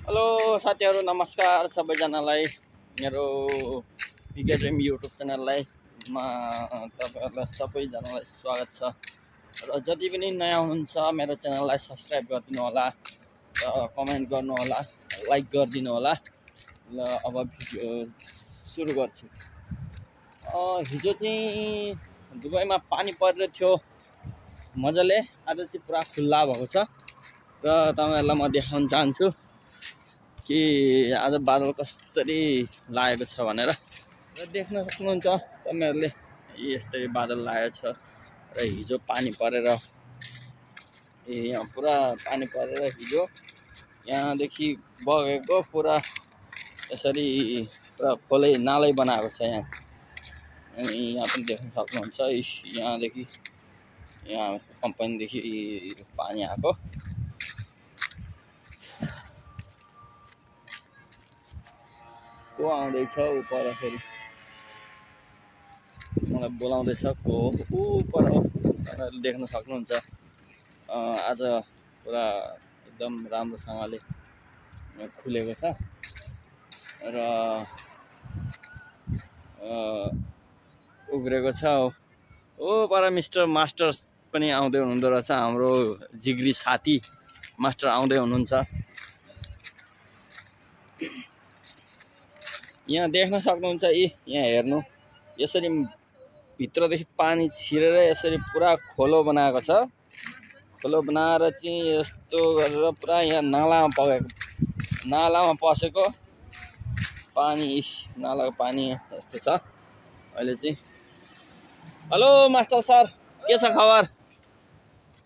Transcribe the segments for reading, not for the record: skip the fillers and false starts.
Hello साथीहरु, नमस्कार सबैजनालाई मेरो पिकेड्रिम युट्युब च्यानलमा तपाईहरुलाई सबैजनालाई स्वागत छ। र जति पनि नयाँ हुनुहुन्छ मेरो च्यानललाई सब्स्क्राइब गरिदिनु होला र कमेन्ट गर्नु होला, लाइक गरिदिनु होला। ल अब भिडियो सुरु गर्छु। हिजो चाहिँ दुबईमा पानी परिरहेको थियो मजाले, आज चाहिँ पुरा खुल्ला भएको छ र तपाईहरुलाई म देखाउन चाहन्छु कि आज बादल कसरी लागेको छ भनेर। र देख्न सक्नुहुन्छ तपाईहरुले यस्तै बादल लागेको छ र हिजो पानी परेर यहाँ पुरा पानी परेर हिजो यहाँदेखि बगेको पुरा यसरी पुरा खोलै नालै बनाएको छ यहाँ। अनि यहाँ पनि देख्न सक्नुहुन्छ यहाँदेखि यहाँ कम्पनीदेखि पानी आएको। को आउँदैछ उ पर, फेरि मलाई बोलाउँदैछ को उ पर, तपाईहरुले देख्न सक्नुहुन्छ। आज पुरा एकदम राम्रोसँगले खुलेको छ र उग्रेको छ। ओ पर मिस्टर मास्टर्स पनि आउँदै हुनुहुँदो रहेछ, हाम्रो जिग्री साथी मास्टर आउँदै हुनुहुन्छ। यहाँ देख्न सक्नुहुन्छ यहाँ हेर्नु, यसरी भित्रदेखि पानी छिरेर यसरी पुरा खोलो बनाएको छ। खोलो बनाएर चाहिँ यस्तो गरेर पुरा यहाँ नालामा पसेको पानी, नालाको पानी यस्तो छ अहिले चाहिँ। हेलो मास्टर सर, के छ खबर?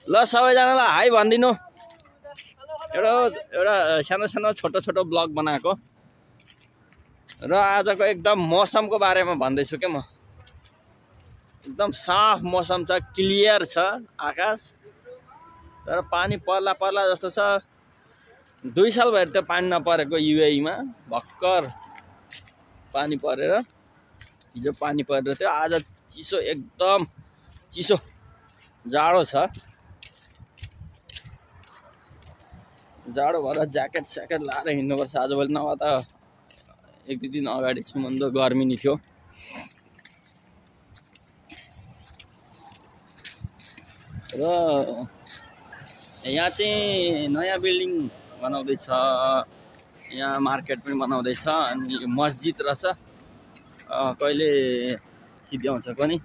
ल सबैजनालाई हाई भनिदिनु। एउटा सानो छोटो ब्लग बनाएको र आजको एकदम मौसमको बारेमा भन्दैछु के म। एकदम साफ मौसम छ, क्लियर छ आकाश, तर पानी पर्ला जस्तो छ। 2 साल भएर त्यो पानी नपरेको युएई मा भक्कर पानी परेर हिजो पानी परेर थियो। आज चिसो, एकदम चिसो जाडो छ। जाडो भएर ज्याकेट लाएर हिँड्नुपर्छ आजभोलि, नभए त 1-2 दिन अगाडि सम्बन्ध गर्मी नि थियो। र यहाँ चाहिँ नयाँ बिल्डिङ बनाउँदैछ, यहाँ मार्केट पनि बनाउँदैछ, अनि मस्जिद रहेछ। कहिले सिध्याउँछ पनि।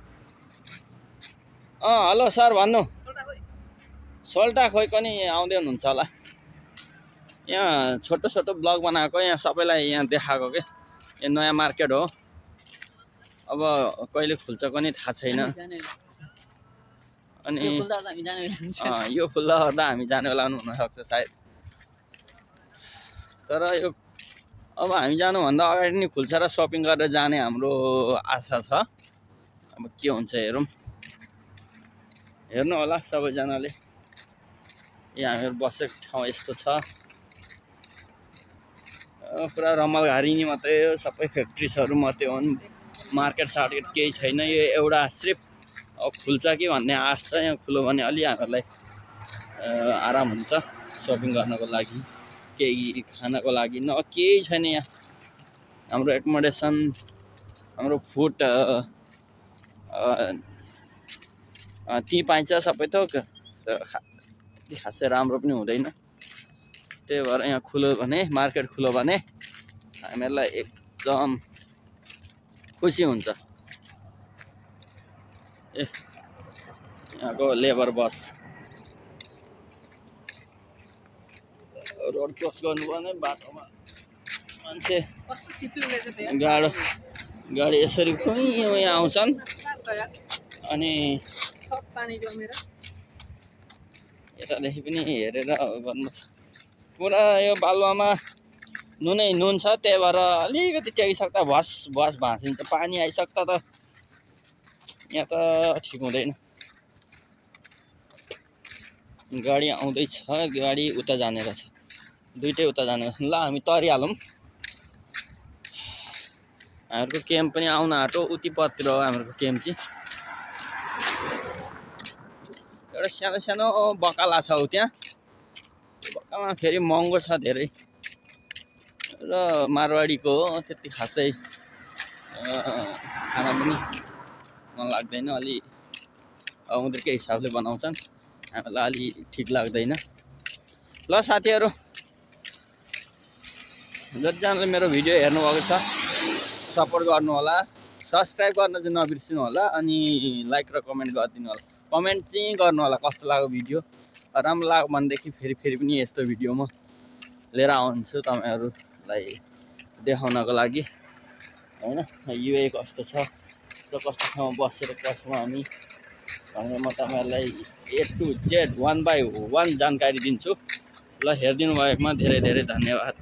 हेलो सर भन्नु। सोल्टा खोइ पनि आउँदै हुनुहुन्छ होला। यहाँ छोटो ब्लग बनाएको, यहाँ सबैलाई यहाँ देखाएको के। यो नयाँ मार्केट हो, अब कहिले खुल्छ पनि थाहा छैन। अनि यो खुल्दा गर्दा हामी जाने बेला पनि हुनसक्छ सायद। तर यो अब हामी जानुभन्दा अगाडि नै खुल्छ र सपिङ गरेर जाने हाम्रो आशा छ। अब के हुन्छ हेरौँ। हेर्नु होला सबैजनाले, यहाँ हामीहरू बसेको ठाउँ यस्तो छ। पुरा रमलघारी नि मात्रै हो, सबै फ्याक्ट्रिजहरू मात्रै हुन्, मार्केट केही छैन। यो एउटा सिर्फ खुल्छ कि भन्ने आश छ। यहाँ खुल्यो भने अलि हामीहरूलाई आराम हुन्छ सपिङ गर्नको लागि, केही खानको लागि। न केही छैन यहाँ। हाम्रो एकोमोडेसन, हाम्रो फुड ती पाइन्छ सबै थोक, त्यति खासै राम्रो पनि हुँदैन। त्यही भएर यहाँ खुल्यो भने, मार्केट खुल्यो भने हामीहरूलाई एकदम खुसी हुन्छ। यहाँको लेबर बस रोड क्रस गर्नुपर्ने बाटोमा मान्छे गाडी यसरी यहाँ आउँछन् अनि यतादेखि पनि हेरेर गर्नुपर्छ। पुरा यो बालुवामा नुन छ, त्यही भएर अलिकति टेकिसक्दा भस भाँचिन्छ। पानी आइसक्दा त यहाँ त ठिक हुँदैन। गाडी आउँदैछ, गाडी उता जाने रहेछ, दुइटै उता जाने। ल हामी तरिहालौँ। हामीहरूको क्याम्प पनि आउन आँटो, उतिपतिर हो हामीहरूको क्याम्प चाहिँ। एउटा सानो बकाला छ उ त्यहाँ। बकालामा फेरि महँगो छ धेरै। र मारवाडीको त्यति खासै खाना पनि मन लाग्दैन, अलि उनीहरूकै हिसाबले बनाउँछन्, हामीलाई अलि ठिक लाग्दैन। ल साथीहरू, जतिजनाले मेरो भिडियो हेर्नुभएको छ सपोर्ट गर्नु होला, सब्सक्राइब गर्न चाहिँ नबिर्सिनु होला, अनि लाइक र कमेन्ट गरिदिनु होला। कमेन्ट चाहिँ गर्नु होला कस्तो लाग्यो भिडियो, राम्रो लाग्यो भनेदेखि फेरि पनि यस्तो भिडियो म लिएर आउँछु तपाईँहरूलाई देखाउनको लागि हैन। युए कस्तो छ र कस्तो ठाउँमा बसेर बस्छौँ हामी भनेर म तपाईँहरूलाई A to Z 1 by 1 जानकारी दिन्छु। ल हेरिदिनु भएकोमा धेरै धेरै धन्यवाद।